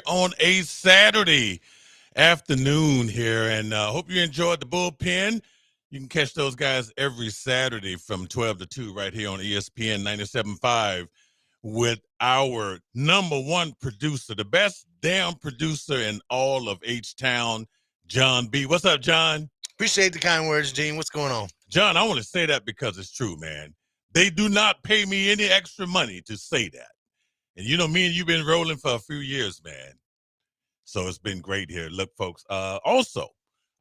on a Saturday afternoon here, and hope you enjoyed the bullpen. You can catch those guys every Saturday from 12 to 2 right here on ESPN 97.5 with our number one producer, the best damn producer in all of H-Town, John B. What's up, John? Appreciate the kind words, Gene. What's going on? John, I want to say that because it's true, man. They do not pay me any extra money to say that. And you know, me and you've been rolling for a few years, man. So it's been great here. Look, folks, also,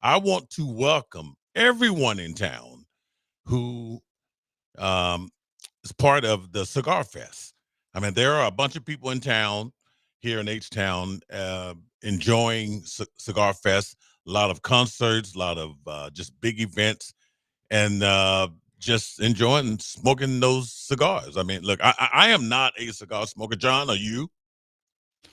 I want to welcome everyone in town who um, is part of the Cigar Fest. I mean, there are a bunch of people in town here in H Town enjoying Cigar Fest, a lot of concerts, a lot of just big events, and just enjoying smoking those cigars. I mean, look, I am not a cigar smoker. John, are you?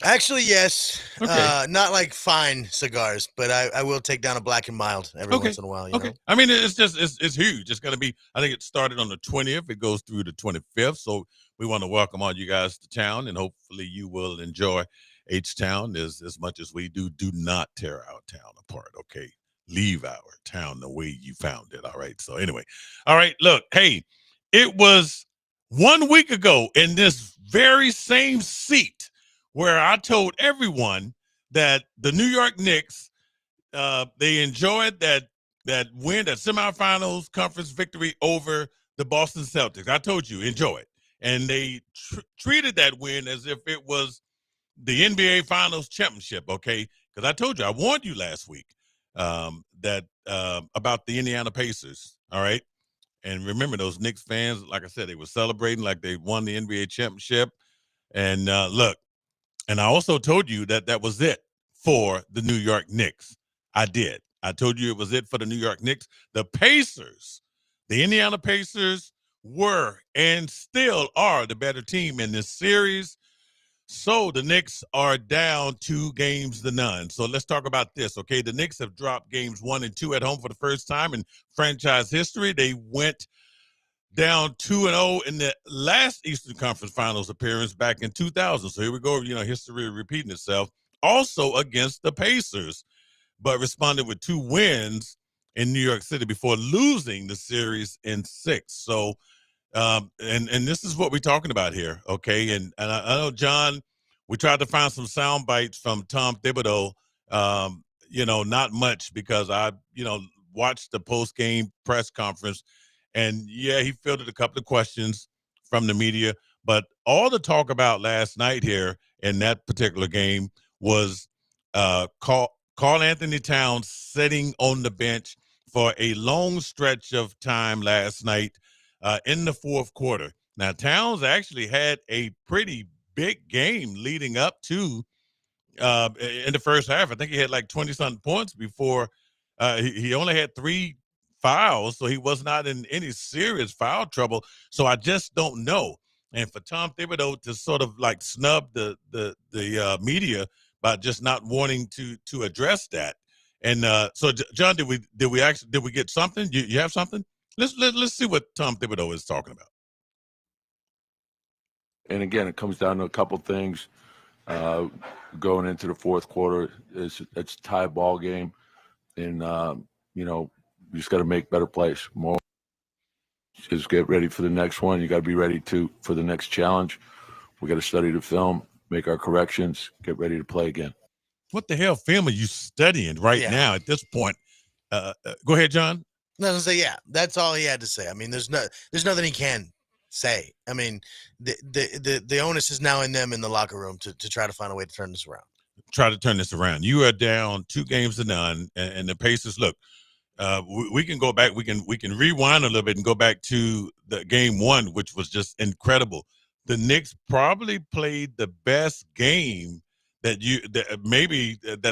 Actually, yes. Okay. Not like fine cigars, but I will take down a black and mild every Okay. once in a while, you Okay. know? I mean, it's just it's huge. It's gonna be. I think it started on the 20th. It goes through the 25th. So we want to welcome all you guys to town, and hopefully you will enjoy H Town as much as we do. Do not tear our town apart. Okay. Leave our town the way you found it. All right. So anyway, all right. Look, hey, it was 1 week ago in this very same seat where I told everyone that the New York Knicks they enjoyed that win, that semifinals conference victory over the Boston Celtics. I told you, enjoy it. And they treated that win as if it was the NBA Finals championship, okay? Because I told you, I warned you last week that about the Indiana Pacers, all right? And remember, those Knicks fans, like I said, they were celebrating like they won the NBA championship. And look, and I also told you that that was it for the New York Knicks. I did. I told you it was it for the New York Knicks. The Pacers, the Indiana Pacers, were and still are the better team in this series. So the Knicks are down 2-0. So let's talk about this, okay? The Knicks have dropped games 1 and 2 at home for the first time in franchise history. They went down 2-0 in the last Eastern Conference Finals appearance back in 2000. So here we go, history repeating itself. Also against the Pacers, but responded with 2 wins in New York City before losing the series in 6. So, and this is what we're talking about here, okay? And I know, John, we tried to find some sound bites from Tom Thibodeau. Not much because I, watched the post game press conference, and yeah, he fielded a couple of questions from the media. But all the talk about last night here in that particular game was Karl Anthony Towns sitting on the bench for a long stretch of time last night in the fourth quarter. Now, Towns actually had a pretty big game leading up to in the first half. I think he had like 20 something points before he only had 3 fouls, so he was not in any serious foul trouble. So I just don't know. And for Tom Thibodeau to sort of like snub the media by just not wanting to address that. And so, John, did we get something? You have something? Let's see what Tom Thibodeau is talking about. And again, it comes down to a couple things. Going into the fourth quarter, it's a tie ball game, and you just got to make better plays. More, just get ready for the next one. You got to be ready for the next challenge. We got to study the film, make our corrections, get ready to play again. What the hell film are you studying right now at this point? Go ahead, John. No, I was gonna say, yeah, that's all he had to say. I mean, there's nothing he can say. I mean, the onus is now in them in the locker room to try to find a way to turn this around. Try to turn this around. You are down 2-0, and the Pacers. Look, we can go back. We can rewind a little bit and go back to the game 1, which was just incredible. The Knicks probably played the best game that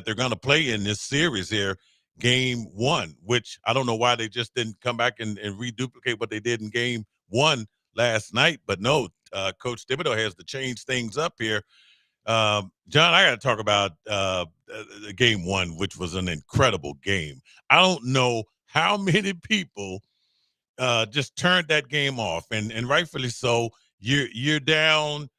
they're going to play in this series here. Game 1, which I don't know why they just didn't come back and reduplicate what they did in game 1 last night. But no, Coach Thibodeau has to change things up here. John, I got to talk about game 1, which was an incredible game. I don't know how many people just turned that game off, and rightfully so. You're down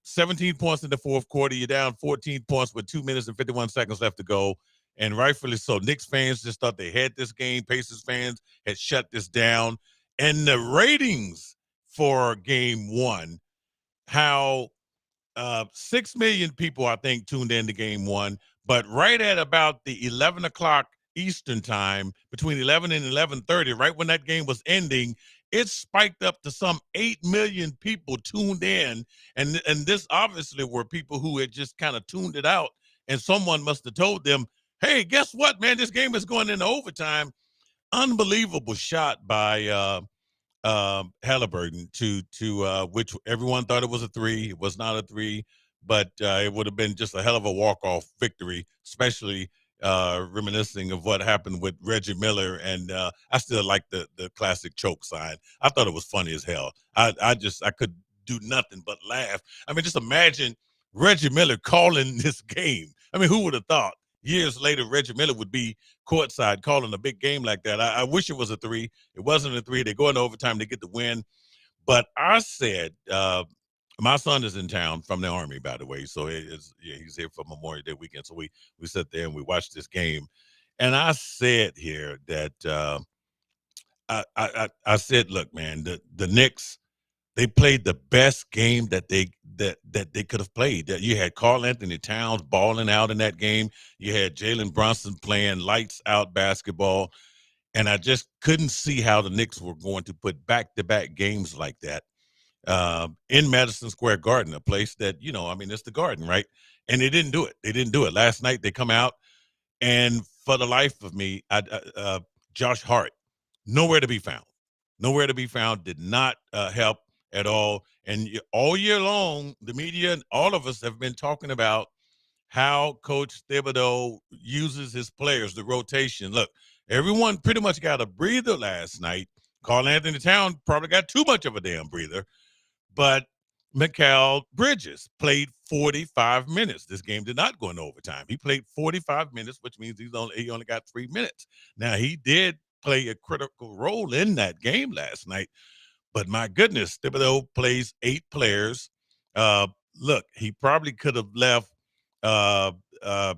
17 points in the fourth quarter. You're down 14 points with 2 minutes and 51 seconds left to go. And rightfully so. Knicks fans just thought they had this game. Pacers fans had shut this down. And the ratings for game one, how 6 million people, I think, tuned in to game one. But right at about the 11 o'clock Eastern time, between 11 and 11:30, right when that game was ending, it spiked up to some 8 million people tuned in. And this obviously were people who had just kind of tuned it out. And someone must have told them, hey, guess what, man? This game is going into overtime. Unbelievable shot by Halliburton to which everyone thought it was a three. It was not a three, but it would have been just a hell of a walk-off victory, especially reminiscing of what happened with Reggie Miller. And I still like the classic choke sign. I thought it was funny as hell. I could do nothing but laugh. I mean, just imagine Reggie Miller calling this game. I mean, who would have thought? Years later, Reggie Miller would be courtside calling a big game like that. I wish it was a three. It wasn't a three. They go into overtime. They get the win. But I said, my son is in town from the Army, by the way. So he's here for Memorial Day weekend. So we sat there and we watched this game. And I said here that I said, look, man, the Knicks, they played the best game that they could have played. That you had Karl Anthony Towns balling out in that game. You had Jalen Brunson playing lights out basketball, and I just couldn't see how the Knicks were going to put back-to-back games like that in Madison Square Garden, a place that, I mean, it's the Garden, right? And they didn't do it. They didn't do it. Last night they come out, and for the life of me, Josh Hart, nowhere to be found. Nowhere to be found. Did not help at all. And all year long, the media and all of us have been talking about how Coach Thibodeau uses his players, the rotation. Look, everyone pretty much got a breather last night. Karl Anthony Towns probably got too much of a damn breather. But Mikal Bridges played 45 minutes. This game did not go into overtime. He played 45 minutes, which means he only got 3 minutes. Now, he did play a critical role in that game last night, but my goodness, Thibodeau plays 8 players. Look, he probably could have left uh, the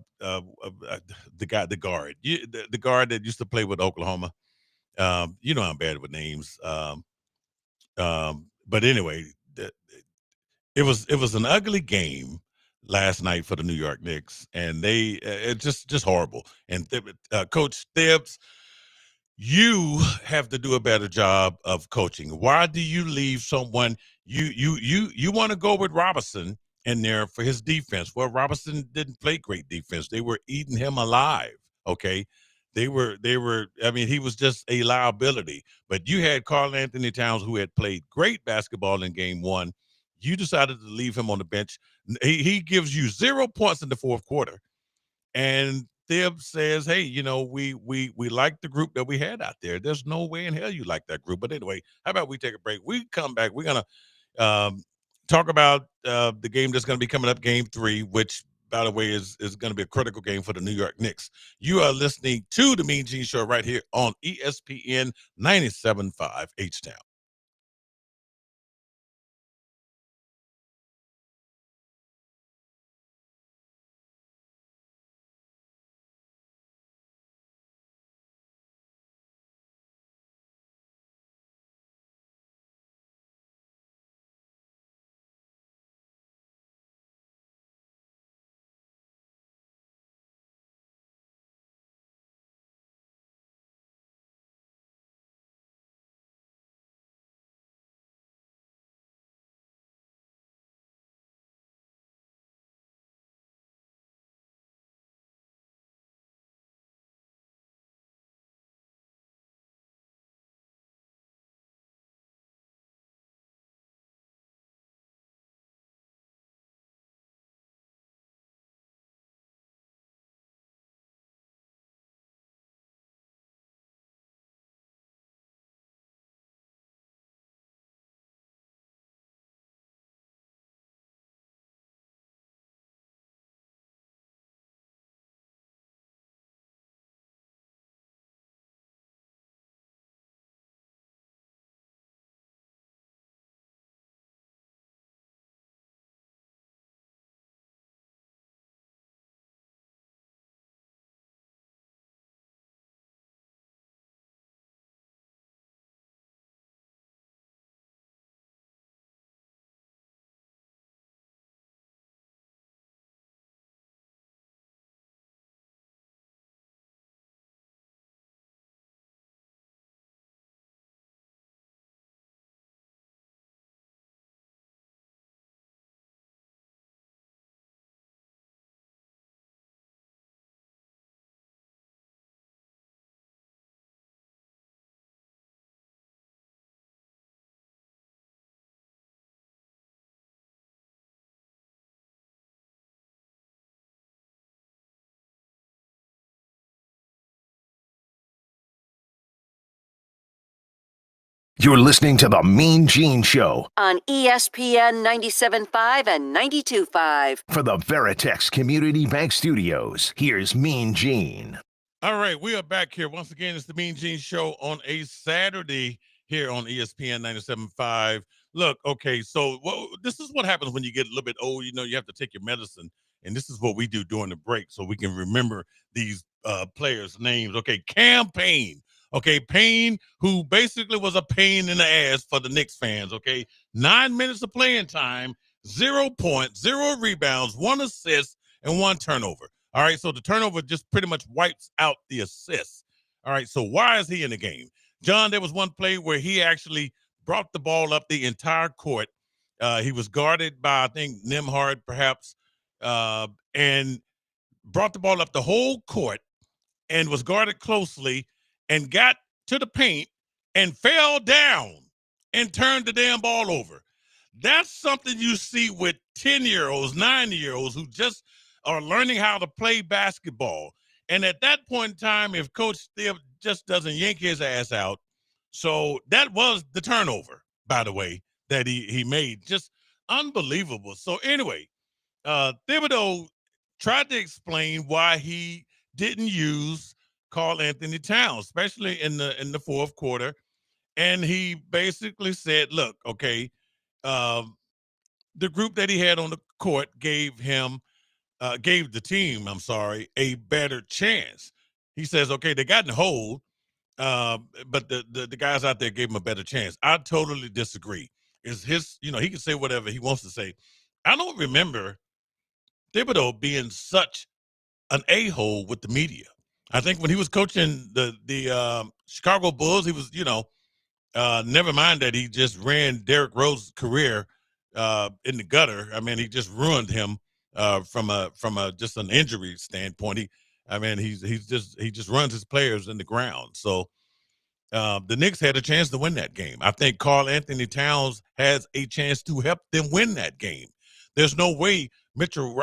guard, the guard that used to play with Oklahoma. You know I'm bad with names. But anyway, it was an ugly game last night for the New York Knicks, and they it's just horrible. And Coach Thibs, you have to do a better job of coaching. Why do you leave someone you want to go with Robinson in there for his defense? Well, Robinson didn't play great defense. They were eating him alive. Okay. They were, I mean, he was just a liability. But you had Karl Anthony Towns, who had played great basketball in game one. You decided to leave him on the bench. He gives you 0 points in the fourth quarter. And Thib says, hey, we like the group that we had out there. There's no way in hell you like that group. But anyway, how about we take a break? We come back. We're going to talk about the game that's going to be coming up, game 3, which, by the way, is going to be a critical game for the New York Knicks. You are listening to the Mean Gene Show right here on ESPN 97.5 H-Town. You're listening to the Mean Gene Show on ESPN 97.5 and 92.5. for the Veritex Community Bank Studios. Here's Mean Gene. All right, we are back here. Once again, it's the Mean Gene Show on a Saturday here on ESPN 97.5. Look, okay, so this is what happens when you get a little bit old. You know, you have to take your medicine, and this is what we do during the break so we can remember these players' names. Okay, Cam Payne. Okay, Payne, who basically was a pain in the ass for the Knicks fans. Okay, 9 minutes of playing time, 0 points, 0 rebounds, 1 assist, and 1 turnover. All right, so the turnover just pretty much wipes out the assists. All right, so why is he in the game? John, there was one play where he actually brought the ball up the entire court. He was guarded by, I think, Nembhard, perhaps, and brought the ball up the whole court and was guarded closely and got to the paint and fell down and turned the damn ball over. That's something you see with 10-year-olds, 9-year-olds who just are learning how to play basketball. And at that point in time, if Coach Steve just doesn't yank his ass out, so that was the turnover, by the way, that he made. Just unbelievable. So anyway, Thibodeau tried to explain why he didn't use Karl Anthony Towns, especially in the fourth quarter. And he basically said, look, okay, the group that he had on the court gave the team, a better chance. He says, okay, they got in the hole, but the guys out there gave him a better chance. I totally disagree. Is his, he can say whatever he wants to say. I don't remember Thibodeau being such an a-hole with the media. I think when he was coaching the Chicago Bulls, he was, never mind that he just ran Derrick Rose's career in the gutter. I mean, he just ruined him from a just an injury standpoint. He just runs his players in the ground. So the Knicks had a chance to win that game. I think Karl Anthony Towns has a chance to help them win that game. There's no way Mitchell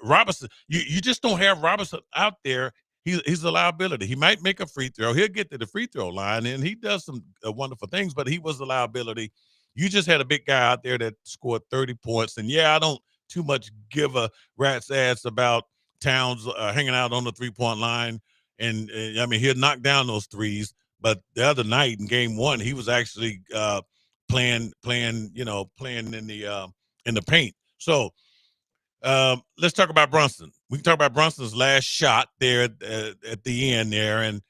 Robinson. You just don't have Robinson out there. He's a liability. He might make a free throw. He'll get to the free throw line, and he does some wonderful things, but he was a liability. You just had a big guy out there that scored 30 points. And, yeah, I don't too much give a rat's ass about Towns hanging out on the three-point line. And, he'll knock down those threes. But the other night in game one, he was actually playing in the paint. So let's talk about Brunson. We can talk about Brunson's last shot there at the end there. And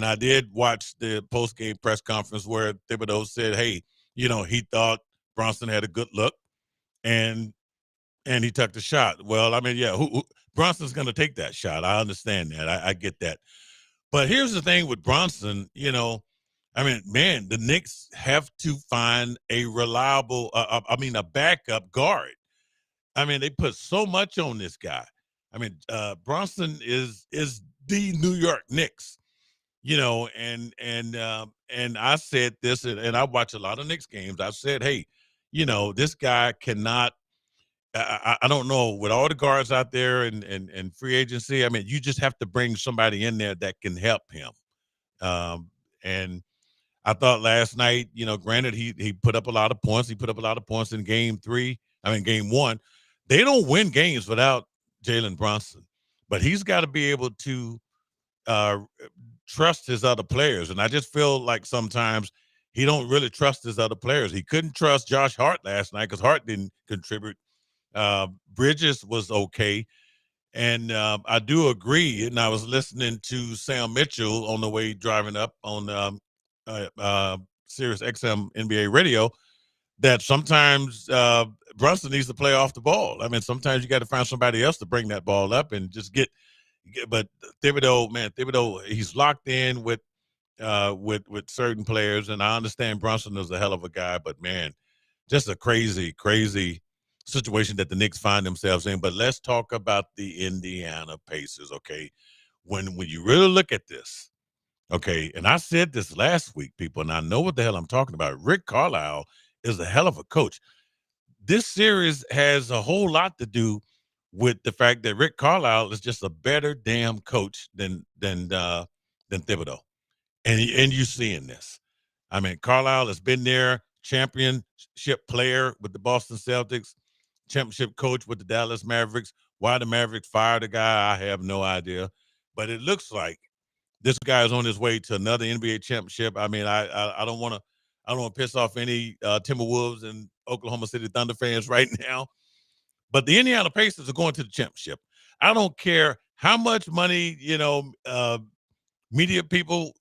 I did watch the post-game press conference where Thibodeau said, hey, he thought Brunson had a good look and he took the shot. Well, who Brunson's going to take that shot. I understand that. I get that. But here's the thing with Brunson, the Knicks have to find a reliable, a backup guard. They put so much on this guy. Brunson is the New York Knicks, and I said this, and I watch a lot of Knicks games. I said, hey, this guy cannot. I don't know, with all the guards out there and free agency. You just have to bring somebody in there that can help him. And I thought last night, granted he put up a lot of points. He put up a lot of points in game one. They don't win games without Jalen Brunson, but he's got to be able to trust his other players. And I just feel like sometimes he don't really trust his other players. He couldn't trust Josh Hart last night because Hart didn't contribute. Bridges was okay. And I do agree. And I was listening to Sam Mitchell on the way driving up on Sirius XM NBA radio that sometimes Brunson needs to play off the ball. Sometimes you got to find somebody else to bring that ball up and just get. But Thibodeau, he's locked in with certain players, and I understand Brunson is a hell of a guy, but man, just a crazy, crazy situation that the Knicks find themselves in. But let's talk about the Indiana Pacers, okay? When you really look at this, okay, and I said this last week, people, and I know what the hell I'm talking about. Rick Carlisle is a hell of a coach. This series has a whole lot to do with the fact that Rick Carlisle is just a better damn coach than Thibodeau. And you're seeing this. I mean, Carlisle has been there, championship player with the Boston Celtics, championship coach with the Dallas Mavericks. Why the Mavericks fired the guy, I have no idea. But it looks like this guy is on his way to another NBA championship. I mean, I don't want to piss off any Timberwolves and Oklahoma City Thunder fans right now. But the Indiana Pacers are going to the championship. I don't care how much money, media people,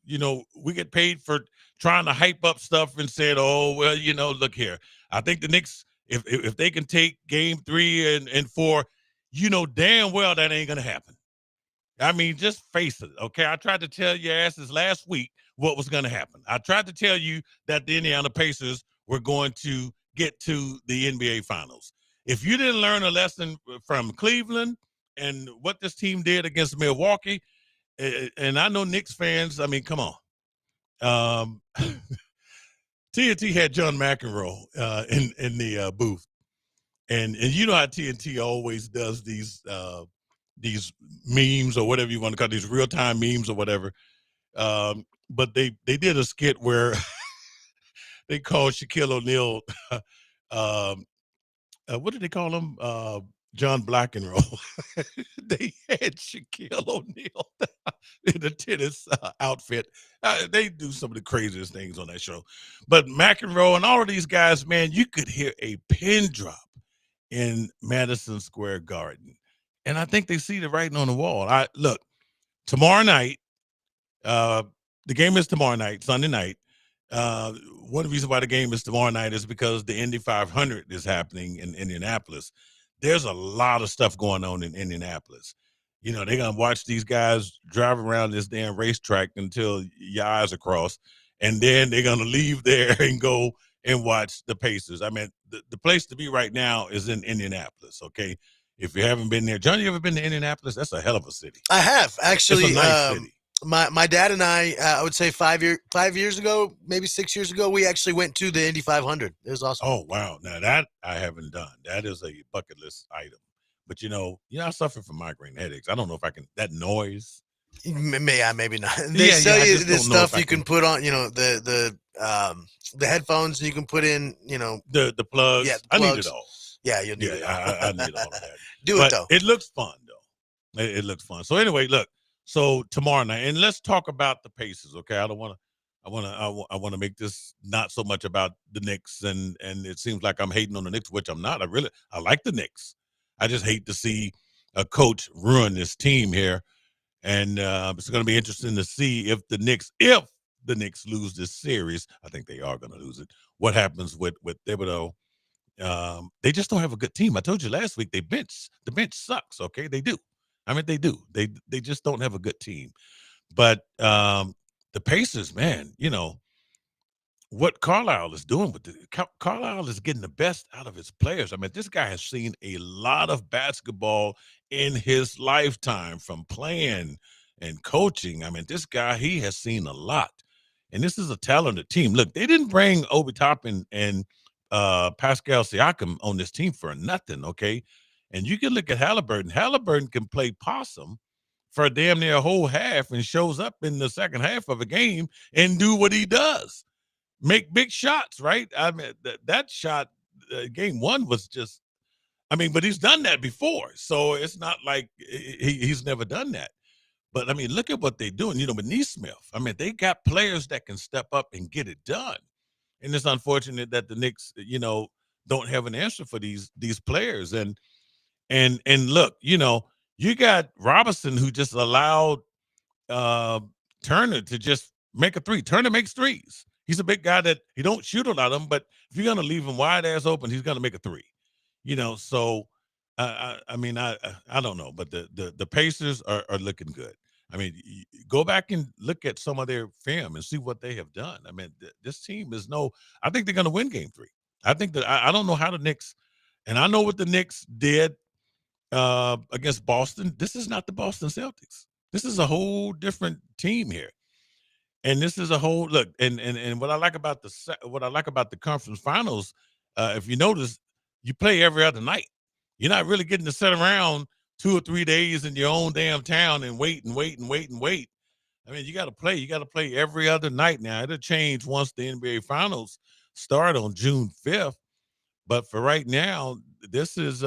we get paid for trying to hype up stuff and said, oh, well, look here. I think the Knicks, if they can take game 3 and 4, damn well that ain't going to happen. I mean, just face it, okay? I tried to tell your asses last week what was going to happen. I tried to tell you that the Indiana Pacers were going to get to the NBA Finals. If you didn't learn a lesson from Cleveland and what this team did against Milwaukee, and I know Knicks fans, I mean, come on. TNT had John McEnroe in the booth. And you know how TNT always does these memes or whatever you want to call it, these real-time memes or whatever. But they did a skit where they called Shaquille O'Neal, what did they call him? John Black'n'Roll. They had Shaquille O'Neal in a tennis outfit. They do some of the craziest things on that show. But McEnroe and all of these guys, man, you could hear a pin drop in Madison Square Garden. And I think they see the writing on the wall. Look, tomorrow night, the game is tomorrow night, Sunday night. One of the reasons why the game is tomorrow night is because the Indy 500 is happening in Indianapolis. There's a lot of stuff going on in Indianapolis. They're going to watch these guys drive around this damn racetrack until your eyes are crossed. And then they're going to leave there and go and watch the Pacers. I mean, the place to be right now is in Indianapolis, okay? If you haven't been there, John, you ever been to Indianapolis? That's a hell of a city. I have, actually. It's a nice city. My dad and I would say 5 years ago, maybe 6 years ago, we actually went to the Indy 500. It was awesome. Oh, wow. Now that I haven't done. That is a bucket list item. But I suffer from migraine headaches. I don't know if I can, that noise. Maybe not. They sell you this stuff you can put on, the headphones you can put in, the plugs. Yeah, I need it all. Yeah, you'll need it all. I need all of that. It though. It looks fun though. It looks fun. So anyway, look. So tomorrow night, and let's talk about the Pacers, okay? I want to make this not so much about the Knicks, and it seems like I'm hating on the Knicks, which I'm not. I like the Knicks. I just hate to see a coach ruin this team here, and it's going to be interesting to see if the Knicks lose this series. I think they are going to lose it. What happens with Thibodeau? They just don't have a good team. I told you last week the bench sucks. Okay, they do. I mean, they do. They just don't have a good team. But the Pacers, man, what Carlisle is doing with Carlisle is getting the best out of his players. I mean, this guy has seen a lot of basketball in his lifetime from playing and coaching. I mean, this guy, he has seen a lot. And this is a talented team. Look, they didn't bring Obi Toppin and Pascal Siakam on this team for nothing, okay? And you can look at Halliburton. Halliburton can play possum for damn near a whole half and shows up in the second half of a game and do what he does. Make big shots, right? I mean, that shot, game 1 was just, but he's done that before. So it's not like he's never done that. But, look at what they're doing, with Nesmith. They got players that can step up and get it done. And it's unfortunate that the Knicks, don't have an answer for these players. And look, you got Robinson, who just allowed Turner to just make a three. Turner makes threes. He's a big guy that he don't shoot a lot of them, but if you're going to leave him wide ass open, he's going to make a three. So I don't know, but the Pacers are looking good. Go back and look at some of their film and see what they have done. This team is I think they're going to win game 3. I think that I don't know how the Knicks, and I know what the Knicks did against Boston. This is not the Boston Celtics. This is a whole different team here. And this is a whole look, and what I like about the conference finals, if you notice, you play every other night. You're not really getting to sit around 2 or 3 days in your own damn town and wait. I mean, you got to play. You got to play every other night now. It'll change once the NBA Finals start on June 5th. But for right now, this is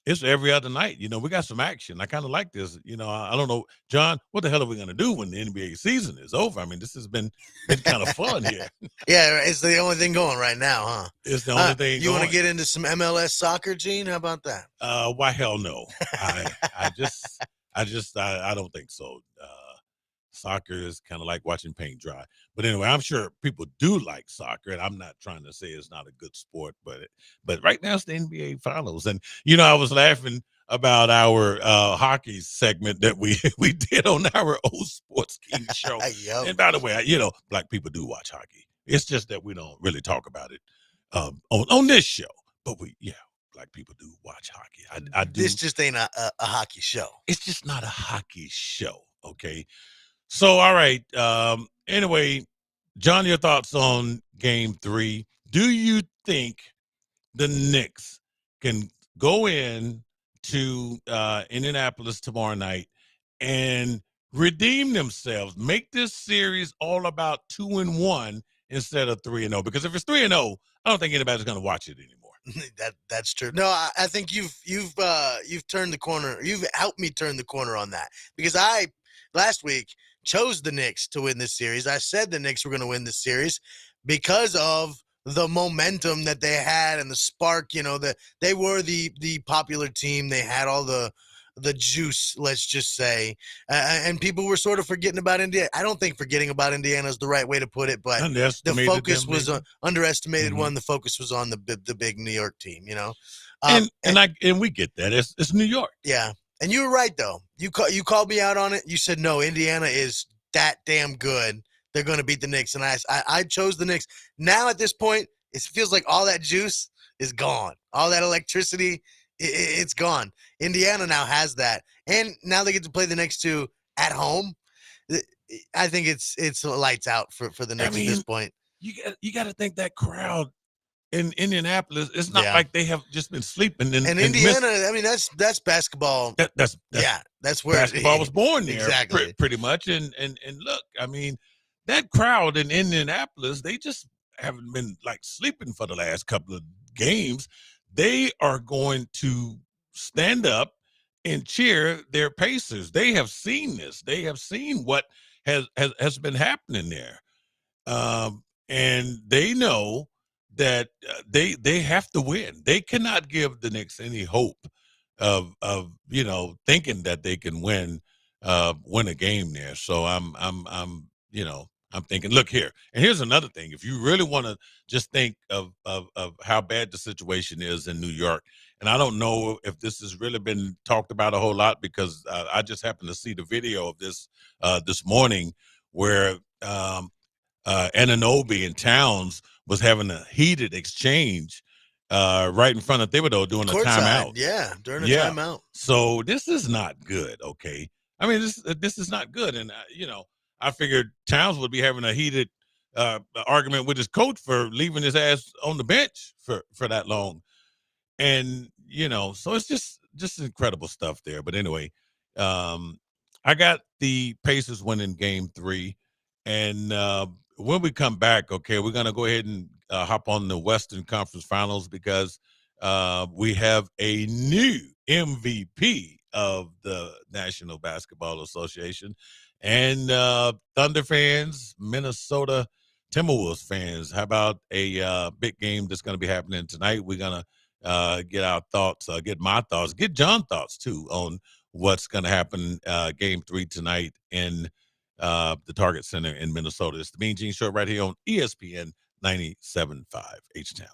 it's every other night. We got some action. I kind of like this. I don't know, John, what the hell are we gonna do when the NBA season is over? I mean, this has been kind of fun here. Yeah, it's the only thing going right now, huh? It's the only thing You want to going. get into some MLS soccer, Gene? How about that? Why hell no? I don't think so. Soccer is kind of like watching paint dry. But anyway, I'm sure people do like soccer, and I'm not trying to say it's not a good sport, but right now it's the NBA Finals, and I was laughing about our hockey segment that we we did on our old Sports King show. Yup. And by the way, black people do watch hockey. It's just that we don't really talk about it on this show, but black people do watch hockey. I do. This just ain't a hockey show. It's just not a hockey show, okay? So, all right. Anyway, John, your thoughts on Game 3? Do you think the Knicks can go in to Indianapolis tomorrow night and redeem themselves, make this series all about 2-1 instead of 3-0? Because if it's 3-0, I don't think anybody's going to watch it anymore. That's true. No, I think you've turned the corner. You've helped me turn the corner on that, because I last week chose the Knicks to win this series. I said the Knicks were going to win this series because of the momentum that they had and the spark. They were the popular team. They had all the juice, let's just say, and people were sort of forgetting about Indiana. I don't think forgetting about Indiana is the right way to put it, but the focus was underestimated. Mhm. One, the focus was on the big New York team. And we get that it's New York. Yeah. And you were right, though. You called me out on it. You said, no, Indiana is that damn good. They're going to beat the Knicks. And I chose the Knicks. Now, at this point, it feels like all that juice is gone. All that electricity, it's gone. Indiana now has that. And now they get to play the next two at home. I think it's lights out for the Knicks at this point. You got to think that crowd in Indianapolis, it's not Yeah. like they have just been sleeping. And Indiana, I mean, that's basketball. That's where basketball was born there, Exactly. pretty much. And look, I mean, that crowd in Indianapolis, they just haven't been like sleeping for the last couple of games. They are going to stand up and cheer their Pacers. They have seen this. They have seen what has been happening there, and they know that they have to win. They cannot give the Knicks any hope of thinking that they can win a game there. So I'm thinking, look here, and here's another thing. If you really want to just think of how bad the situation is in New York, and I don't know if this has really been talked about a whole lot, because I just happened to see the video of this this morning where Anunoby and Towns was having a heated exchange right in front of Thibodeau during a timeout. Yeah, during a timeout. So this is not good, okay? I mean, this is not good. And, I figured Towns would be having a heated argument with his coach for leaving his ass on the bench for that long. And, so it's just incredible stuff there. But anyway, I got the Pacers winning Game 3. And when we come back, okay, we're going to go ahead and hop on the Western Conference Finals, because we have a new MVP of the National Basketball Association. And Thunder fans, Minnesota Timberwolves fans, how about a big game that's going to be happening tonight? We're going to get our thoughts, get my thoughts, get John's thoughts, too, on what's going to happen Game 3 tonight in the Target Center in Minnesota. It's the Mean Gene Show right here on ESPN 97.5 H-Town.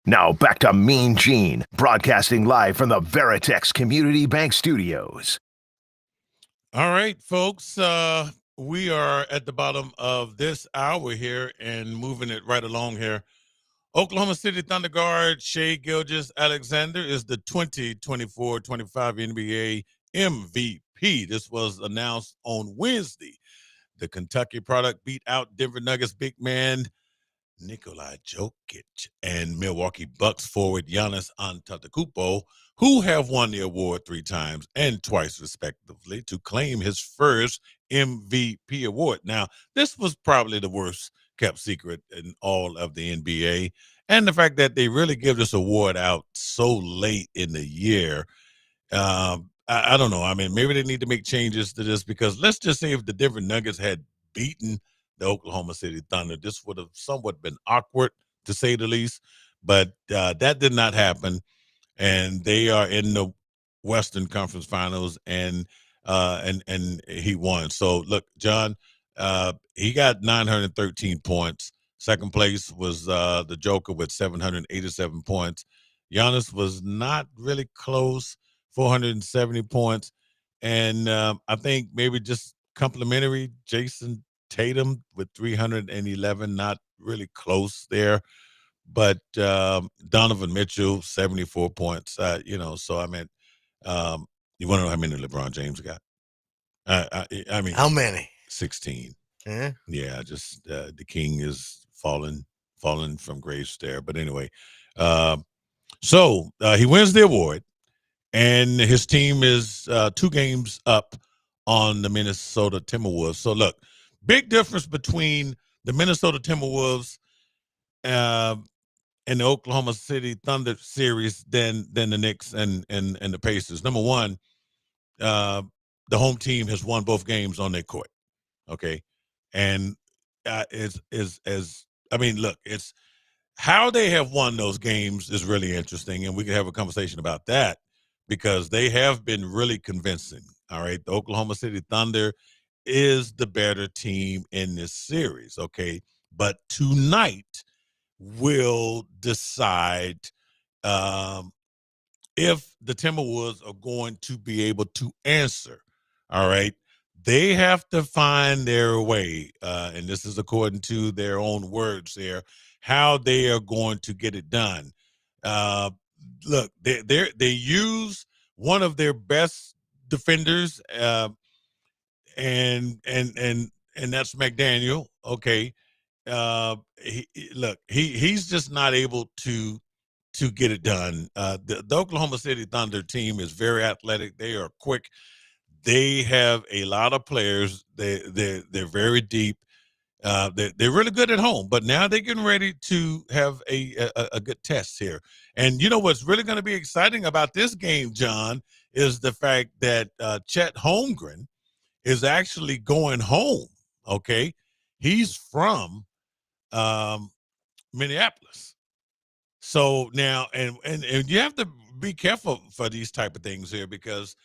Now back to Mean Gene, broadcasting live from the Veritex Community Bank Studios. All right, folks. We are at the bottom of this hour here and moving it right along here. Oklahoma City Thunder guard Shai Gilgeous-Alexander is the 2024-25 NBA MVP. This was announced on Wednesday. The Kentucky product beat out Denver Nuggets big man Nikola Jokic and Milwaukee Bucks forward Giannis Antetokounmpo, who have won the award 3 times and twice respectively, to claim his first MVP award. Now, this was probably the worst kept secret in all of the NBA, and the fact that they really give this award out so late in the year. I don't know. I mean, maybe they need to make changes to this, because let's just say if the Denver Nuggets had beaten the Oklahoma City Thunder, this would have somewhat been awkward, to say the least. But that did not happen, and they are in the Western Conference Finals, and he won. So look, John, he got 913 points. Second place was the Joker with 787 points. Giannis was not really close, 470 points. And I think maybe just complimentary, Jason Tatum with 311, not really close there. But Donovan Mitchell, 74 points. So I mean, you want to know how many LeBron James got? I mean, How many? 16. Yeah. Yeah, just the king is fallen from grace there. But anyway, so he wins the award, and his team is 2 games up on the Minnesota Timberwolves. So look, big difference between the Minnesota Timberwolves and the Oklahoma City Thunder series than the Knicks and the Pacers. Number one, the home team has won both games on their court. Okay, and look, it's how they have won those games is really interesting, and we can have a conversation about that, because they have been really convincing. All right, the Oklahoma City Thunder is the better team in this series. Okay, but tonight will decide if the Timberwolves are going to be able to answer. All right. They have to find their way, and this is according to their own words there, how they are going to get it done. Look, they use one of their best defenders, and that's McDaniel. Okay, he's just not able to get it done. The Oklahoma City Thunder team is very athletic. They are quick. They have a lot of players. They're very deep. They're really good at home, but now they're getting ready to have a good test here. And you know what's really going to be exciting about this game, John, is the fact that Chet Holmgren is actually going home. Okay, he's from Minneapolis. So now, and you have to be careful for these type of things here, because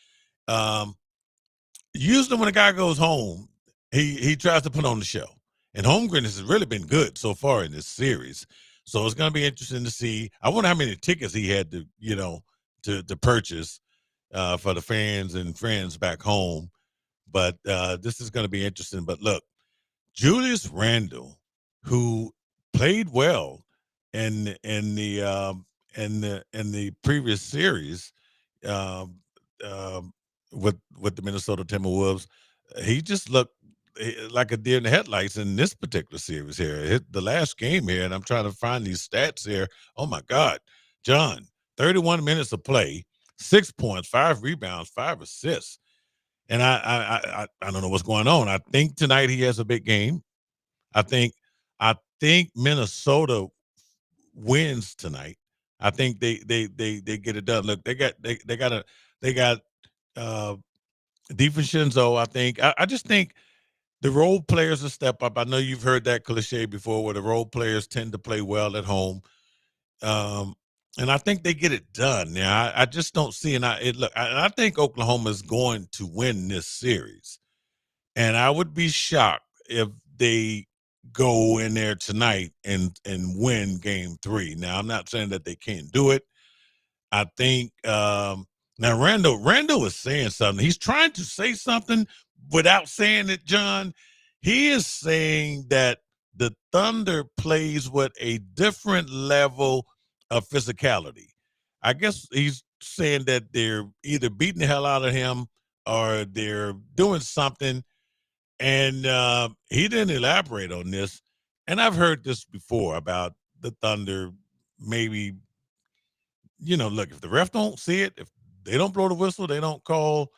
usually when a guy goes home, he tries to put on the show. And Holmgren has really been good so far in this series. So it's going to be interesting to see. I wonder how many tickets he had to purchase for the fans and friends back home. But this is going to be interesting. But look, Julius Randle, who played well in the previous series with the Minnesota Timberwolves, he just looked like a deer in the headlights in this particular series here. The last game here, and I'm trying to find these stats here. Oh my God, John, 31 minutes of play, 6 points, 5 rebounds, 5 assists. And I don't know what's going on. I think tonight he has a big game. I think Minnesota wins tonight. I think they get it done. Look, they got DiVincenzo. I just think the role players will step up. I know you've heard that cliche before, where the role players tend to play well at home. And I think they get it done. Now, I just don't see, and I think Oklahoma is going to win this series. And I would be shocked if they go in there tonight and win game 3. Now, I'm not saying that they can't do it. I think now Randall is saying something. He's trying to say something without saying it, John. He is saying that the Thunder plays with a different level of physicality. I guess he's saying that they're either beating the hell out of him or they're doing something. And he didn't elaborate on this. And I've heard this before about the Thunder maybe, look, if the ref don't see it, if they don't blow the whistle, they don't call,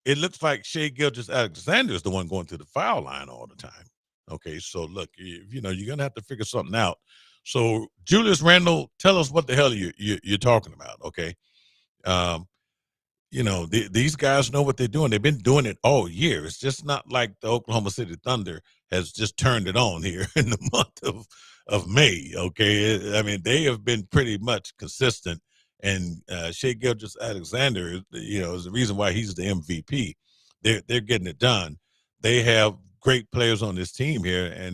it looks like Shai Gilgeous-Alexander is the one going to the foul line all the time. Okay, so look, you're going to have to figure something out. So, Julius Randle, tell us what the hell you're talking about, okay? These guys know what they're doing. They've been doing it all year. It's just not like the Oklahoma City Thunder has just turned it on here in the month of May, okay? I mean, they have been pretty much consistent. And Shai Gilgeous-Alexander, is the reason why he's the MVP. They're getting it done. They have great players on this team here,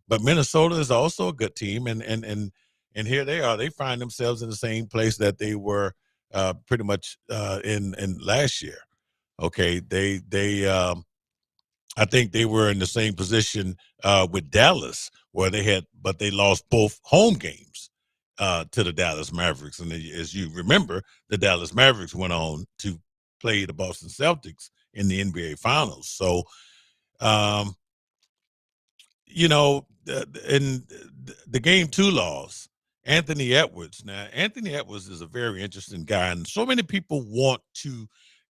but Minnesota is also a good team, and here they are. They find themselves in the same place that they were pretty much in last year. Okay, I think they were in the same position with Dallas, where they lost both home games to the Dallas Mavericks. And as you remember, the Dallas Mavericks went on to play the Boston Celtics in the NBA Finals. So, in the game 2 loss, Anthony Edwards. Now, Anthony Edwards is a very interesting guy, and so many people want to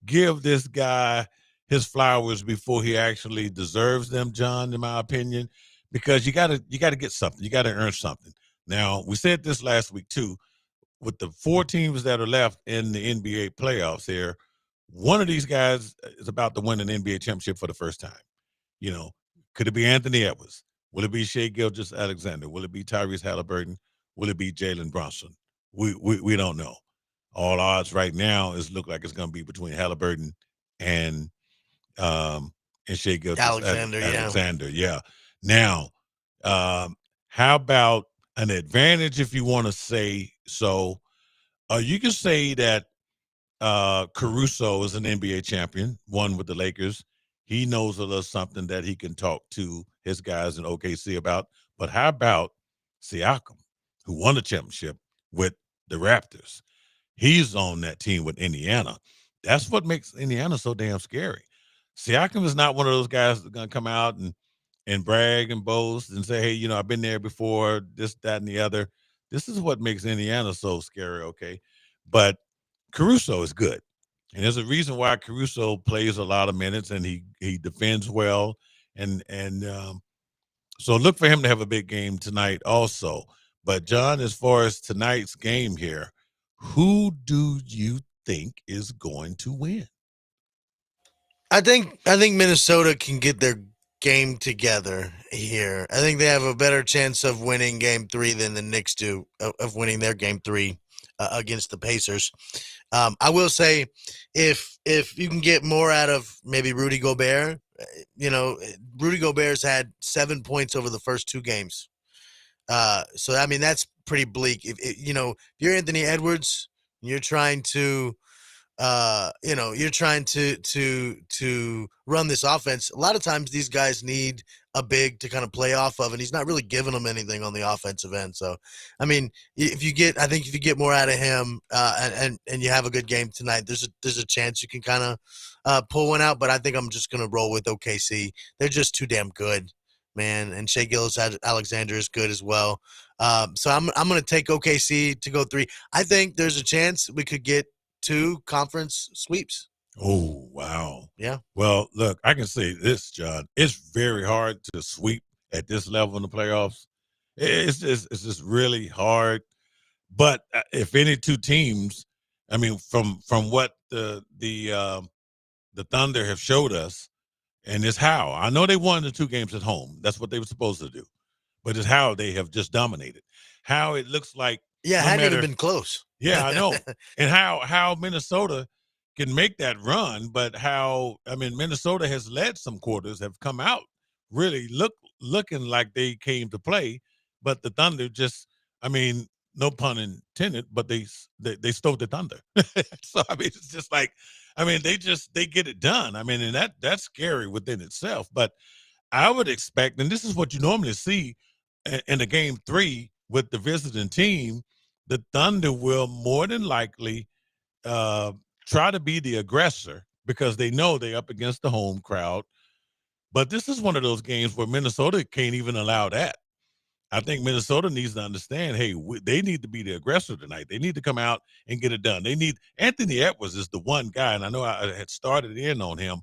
give this guy his flowers before he actually deserves them, John, in my opinion, because you gotta get something. You gotta earn something. Now, we said this last week too, with the 4 teams that are left in the NBA playoffs here, one of these guys is about to win an NBA championship for the first time. Could it be Anthony Edwards? Will it be Shai Gilgeous-Alexander? Will it be Tyrese Halliburton? Will it be Jalen Brunson? We don't know. All odds right now look like it's going to be between Halliburton and Shai Gilgeous-Alexander. Yeah. Now, how about an advantage, if you want to say so? You can say that Caruso is an NBA champion, won with the Lakers. He knows a little something that he can talk to his guys in OKC about. But how about Siakam, who won the championship with the Raptors? He's on that team with Indiana. That's what makes Indiana so damn scary. Siakam is not one of those guys that's going to come out and brag and boast and say, hey, I've been there before, this, that, and the other. This is what makes Indiana so scary, okay? But Caruso is good. And there's a reason why Caruso plays a lot of minutes and he defends well. And so look for him to have a big game tonight also. But, John, as far as tonight's game here, who do you think is going to win? I think Minnesota can get their game together here. I think they have a better chance of winning game 3 than the Knicks do of winning their game 3 against the Pacers. I will say if you can get more out of maybe Rudy Gobert, Rudy Gobert's had 7 points over the first 2 games. So, I mean, that's pretty bleak. If you're Anthony Edwards, you're trying to to run this offense. A lot of times these guys need a big to kind of play off of, and he's not really giving them anything on the offensive end. So, I mean, if you get more out of him, and you have a good game tonight, there's a chance you can kind of pull one out. But I think I'm just gonna roll with OKC. They're just too damn good, man. And Shai Gilgeous-Alexander is good as well. So I'm gonna take OKC to go 3. I think there's a chance we could get 2 conference sweeps. Oh, wow. Yeah. Well, look, I can say this, John. It's very hard to sweep at this level in the playoffs. It's just really hard. But if any 2 teams, I mean, from what the Thunder have showed us, and it's how. I know they won the 2 games at home. That's what they were supposed to do. But it's how they have just dominated. How it looks like. Yeah, it hadn't even been close. Yeah, I know. And how Minnesota can make that run, but Minnesota has led some quarters, have come out really looking like they came to play, but the Thunder just, I mean, no pun intended, but they stole the Thunder. So I mean, it's just like, I mean, they get it done. I mean, and that's scary within itself. But I would expect, and this is what you normally see in the game three with the visiting team, the Thunder will more than likely uh, try to be the aggressor because they know they're up against the home crowd. But this is one of those games where Minnesota can't even allow that. I think Minnesota needs to understand, hey, they need to be the aggressor tonight. They need to come out and get it done. They need Anthony Edwards is the one guy, and I know I had started in on him.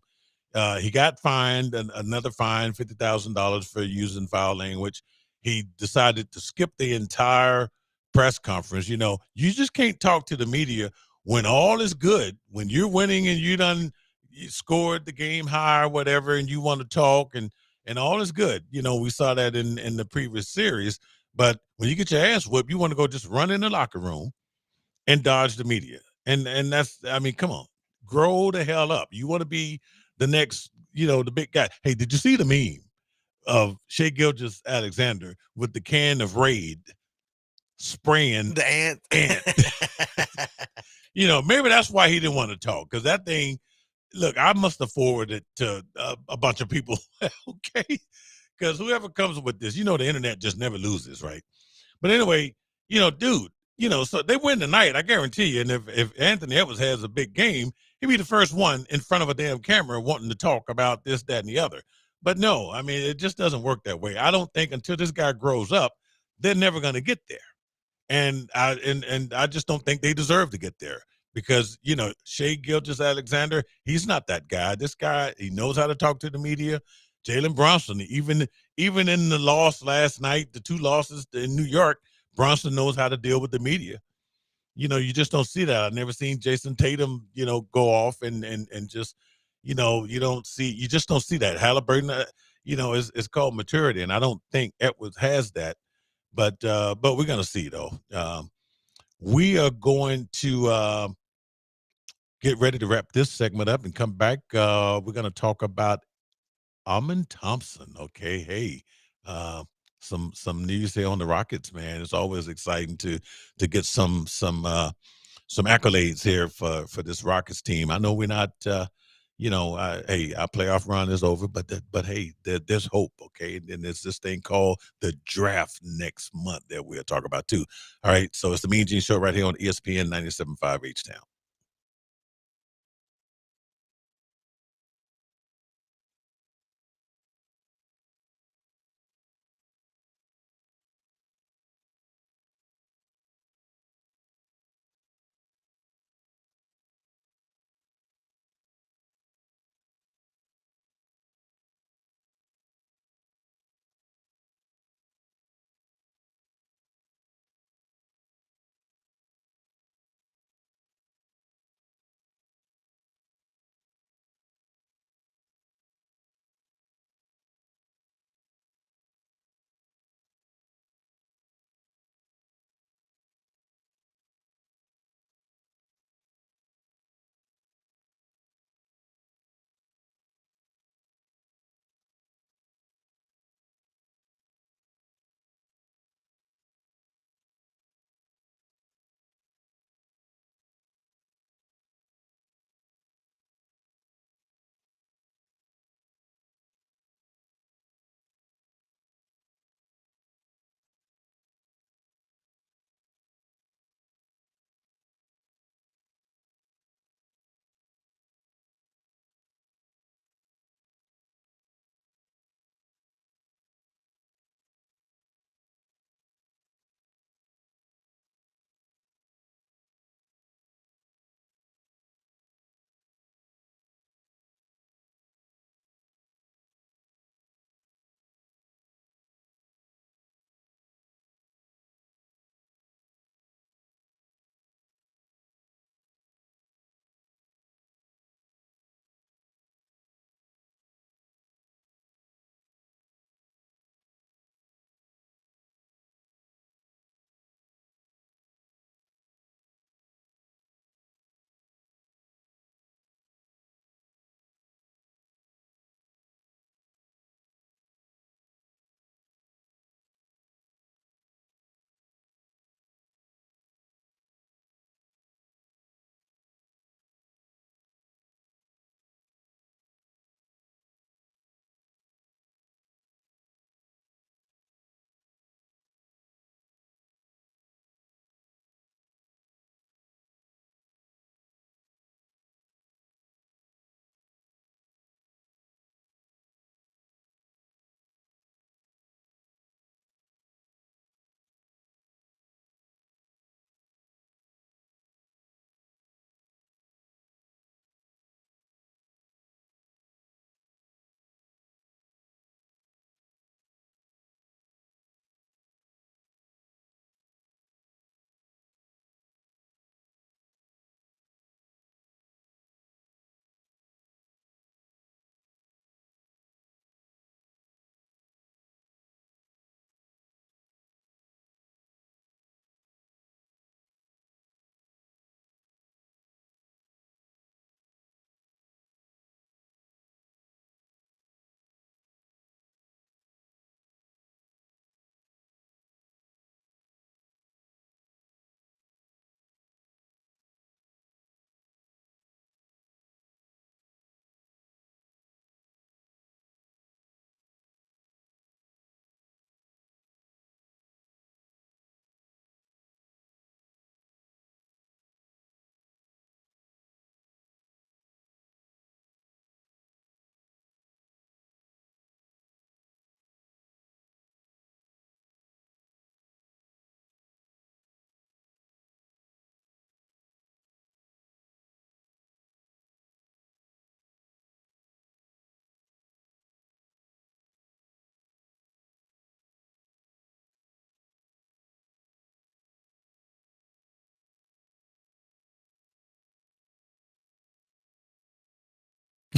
He got fined another fine, $50,000 for using foul language. He decided to skip the entire press conference. You know, you just can't talk to the media when all is good, when you're winning and you scored the game high or whatever, and you want to talk and all is good. You know, we saw that in the previous series. But when you get your ass whipped, you want to go just run in the locker room and dodge the media. And that's, I mean, come on, grow the hell up. You want to be the next, you know, the big guy. Hey, did you see the meme of Shea Gilgis Alexander with the can of Raid spraying The ant. ant? You know, maybe that's why he didn't want to talk, because that thing, look, I must have forwarded it to a bunch of people. Okay, because whoever comes up with this, you know, the internet just never loses, right? But anyway, you know, dude, you know, so they win tonight, I guarantee you. And if Anthony Edwards has a big game, he'll be the first one in front of a damn camera wanting to talk about this, that, and the other. But no, I mean, it just doesn't work that way. I don't think until this guy grows up, they're never going to get there. And I just don't think they deserve to get there because, you know, Shea Gilgis Alexander, he's not that guy. This guy, he knows how to talk to the media. Jalen Brunson, even in the loss last night, the two losses in New York, Brunson knows how to deal with the media. You know, you just don't see that. I've never seen Jason Tatum, you know, go off and just, you know, you just don't see that. Halliburton, you know, is called maturity, and I don't think Edwards has that. But we're gonna see though. We are going to get ready to wrap this segment up and come back. We're gonna talk about Amen Thompson. Okay, hey, uh, some news here on the Rockets, man. It's always exciting to get some accolades here for this Rockets team. I know we're not, hey, our playoff run is over, but hey, there's hope. Okay, and there's this thing called the draft next month that we'll talk about too. All right, so it's the Mean Gene Show right here on ESPN 97.5 H Town.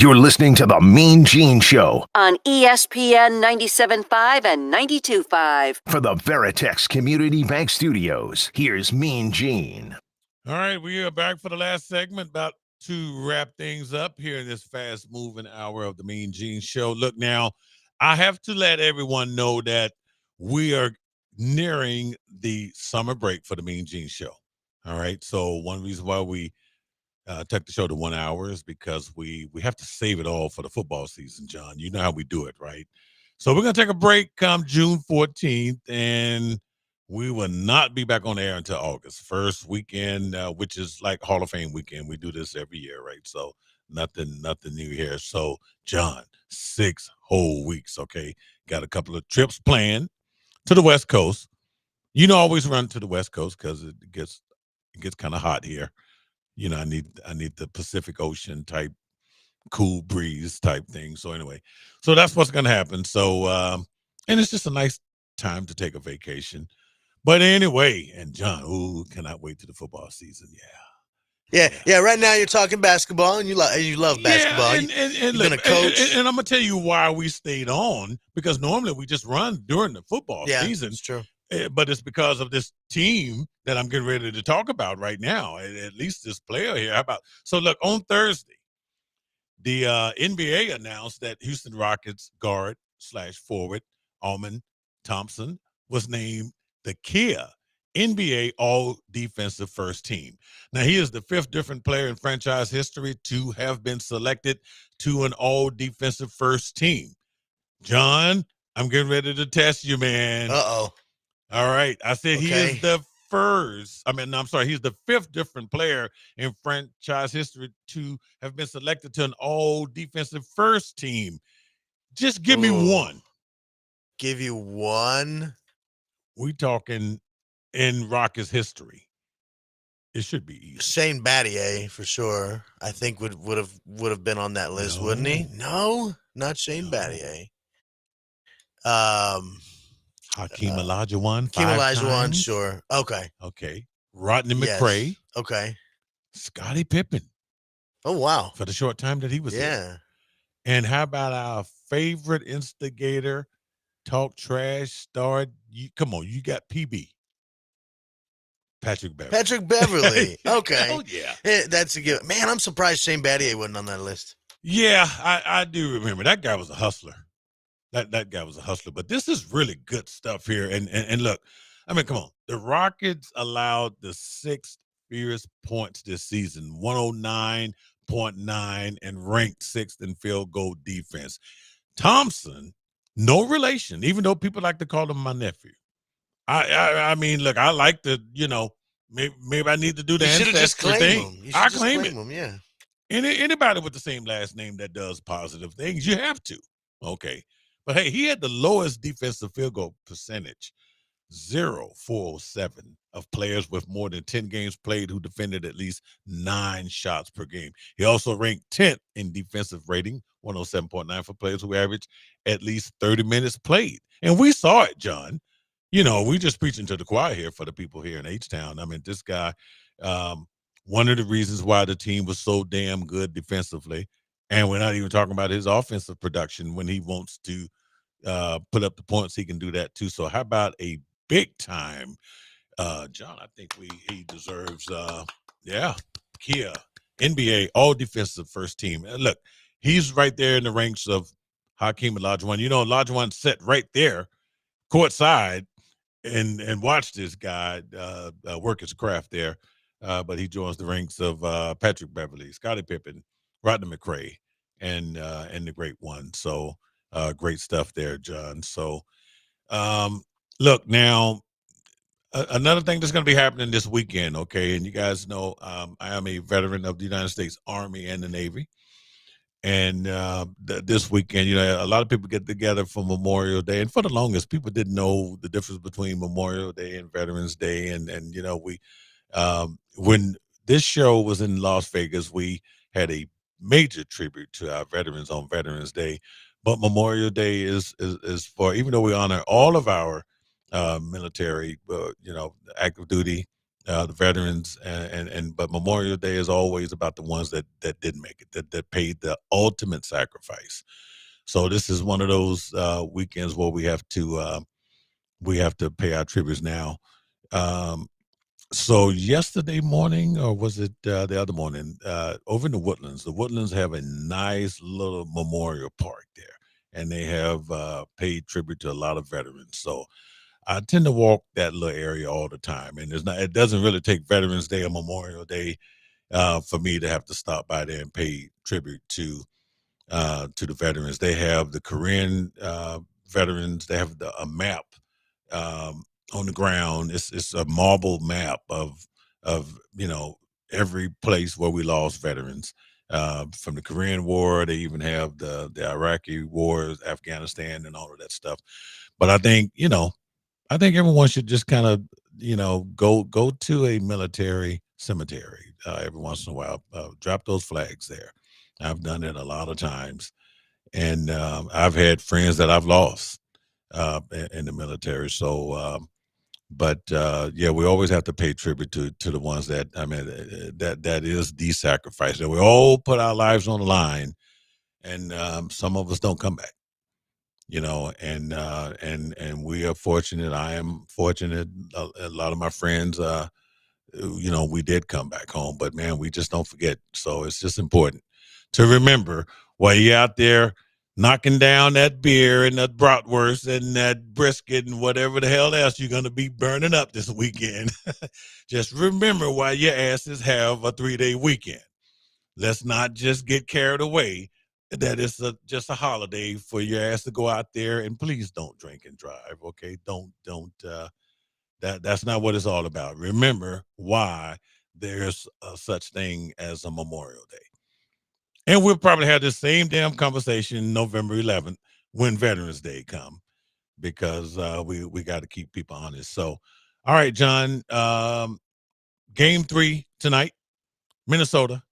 You're listening to The Mean Gene Show on ESPN 97.5 and 92.5. for the Veritex Community Bank Studios. Here's Mean Gene. All right, we are back for the last segment, about to wrap things up here in this fast-moving hour of the Mean Gene Show. Look, now, I have to let everyone know that we are nearing the summer break for the Mean Gene Show. All right, so one reason why we took the show to 1 hour is because we have to save it all for the football season, John. You know how we do it, right? So we're going to take a break come June 14th, and we will not be back on air until August first weekend, which is like Hall of Fame weekend. We do this every year, right? So nothing new here. So, John, 6 whole weeks, okay? Got a couple of trips planned to the West Coast. You know, always run to the West Coast because it gets kind of hot here. You know, I need the Pacific Ocean type cool breeze type thing. So anyway, so that's what's going to happen. So, and it's just a nice time to take a vacation. But anyway, and John, cannot wait to the football season. Yeah. Right now you're talking basketball, and you love basketball. Yeah, and you've look, been a coach. and I'm gonna tell you why we stayed on, because normally we just run during the football season. It's true. But it's because of this team that I'm getting ready to talk about right now. At least this player here. How about? So look, on Thursday, the NBA announced that Houston Rockets guard / forward Alman Thompson was named the Kia NBA All Defensive First Team. Now, he is the 5th different player in franchise history to have been selected to an All Defensive First Team. John, I'm getting ready to test you, man. Uh-oh. All right. I said Okay. he is the first. He's the 5th different player in franchise history to have been selected to an All Defensive First Team. Just give me one. Give you one? We talking in Rockets history. It should be easy. Shane Battier for sure. I think would have been on that list, wouldn't he? No, not Shane Battier. Hakeem Olajuwon. Hakeem 5 Olajuwon, times. sure. Okay. Rodney Yes. McRae. Okay. Scottie Pippen Oh wow. for the short time that he was there. Yeah. And how about our favorite instigator, talk trash, star? Come on, you got PB. Patrick Beverly. Patrick Beverly. Okay. Hell yeah. That's a good. Man, I'm surprised Shane Battier wasn't on that list. Yeah, I do remember. That guy was a hustler. That guy was a hustler. But this is really good stuff here. And look, I mean, come on. The Rockets allowed the 6th fewest points this season, 109.9, and ranked 6th in field goal defense. Thompson, no relation, even though people like to call him my nephew. I mean, look, I like to, maybe I need to do the You should have just ancestry claimed thing. him. I claim it. him. Yeah. Anybody with the same last name that does positive things, you have to. Okay. But hey, he had the lowest defensive field goal percentage, 0.407 of players with more than 10 games played who defended at least 9 shots per game. He also ranked 10th in defensive rating, 107.9 for players who averaged at least 30 minutes played. And we saw it, John. We just preaching to the choir here for the people here in H-Town. I mean, this guy, one of the reasons why the team was so damn good defensively, and we're not even talking about his offensive production. When he wants to put up the points, he can do that too. So how about a big time, John? I think he deserves, Kia NBA All Defensive First Team. And look, he's right there in the ranks of Hakeem Olajuwon. Olajuwon sat right there, courtside, and watch this guy work his craft there. But he joins the ranks of Patrick Beverly, Scottie Pippen, Rodney McRae, and the great one. So great stuff there, John. So look, now another thing that's going to be happening this weekend, okay? And you guys know I am a veteran of the United States Army and the Navy. And this weekend, a lot of people get together for Memorial Day. And for the longest, people didn't know the difference between Memorial Day and Veterans Day. And we when this show was in Las Vegas, we had a major tribute to our veterans on Veterans Day. But Memorial Day is for, even though we honor all of our military, active duty the veterans, but Memorial Day is always about the ones that didn't make it, that paid the ultimate sacrifice. So this is one of those weekends where we have to pay our tributes now. So yesterday morning, or was it the other morning, over in the Woodlands have a nice little memorial park there, and they have paid tribute to a lot of veterans. So I tend to walk that little area all the time, and it doesn't really take Veterans Day or Memorial Day for me to have to stop by there and pay tribute to the veterans. They have the Korean veterans. They have a map on the ground. It's a marble map of every place where we lost veterans from the Korean War. They even have the Iraqi wars, Afghanistan, and all of that stuff. But I think everyone should just kind of go to a military cemetery every once in a while. Drop those flags there. I've done it a lot of times, and I've had friends that I've lost in the military. So, yeah, we always have to pay tribute to the ones that that is the sacrifice. That we all put our lives on the line, and some of us don't come back. And we are fortunate. I am fortunate. A lot of my friends, we did come back home, but man, we just don't forget. So it's just important to remember while you're out there knocking down that beer and that bratwurst and that brisket and whatever the hell else you're going to be burning up this weekend. Just remember why your asses have a 3-day weekend. Let's not just get carried away that it's just a holiday for your ass to go out there, and please don't drink and drive. Okay. Don't that's not what it's all about. Remember why there's such thing as a Memorial Day. And we'll probably have the same damn conversation November 11th when Veterans Day come, because we got to keep people honest. So, all right, John, game 3 tonight, Minnesota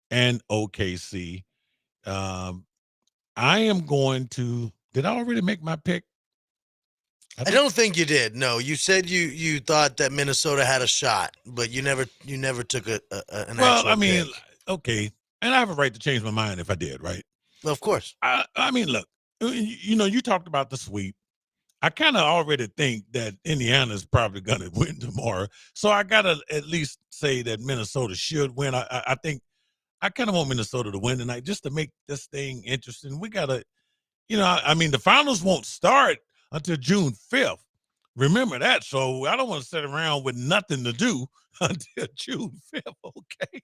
and OKC. I am going to, did I already make my pick? I don't think you did. No, you said you thought that Minnesota had a shot, but you never took an actual pick. Okay, and I have a right to change my mind if I did, right? Well, of course. I mean, look, you talked about the sweep. I kind of already think that Indiana's probably going to win tomorrow, so I got to at least say that Minnesota should win. I think I kind of want Minnesota to win tonight just to make this thing interesting. We got to, the finals won't start until June 5th. Remember that. So I don't want to sit around with nothing to do until June 5th. Okay.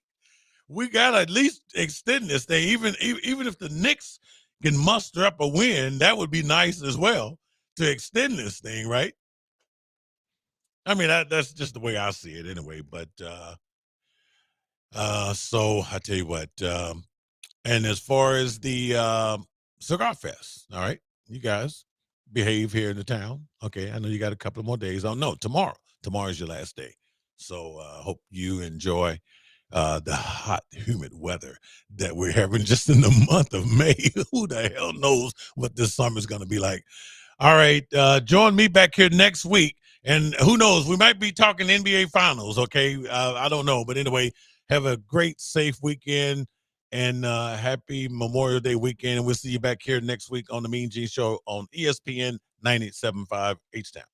We got to at least extend this thing. Even if the Knicks can muster up a win, that would be nice as well to extend this thing, right? I mean, that's just the way I see it anyway. But so I tell you what, and as far as the Cigar Fest, all right, you guys behave here in the town. Okay, I know you got a couple of more days. Oh no, tomorrow is your last day. So hope you enjoy the hot, humid weather that we're having just in the month of May. Who the hell knows what this summer is going to be like? All right, join me back here next week, and who knows, we might be talking NBA Finals. Okay, I don't know, but anyway, have a great, safe weekend. And happy Memorial Day weekend. And we'll see you back here next week on the Mean Gene Show on ESPN 97.5 H-Town.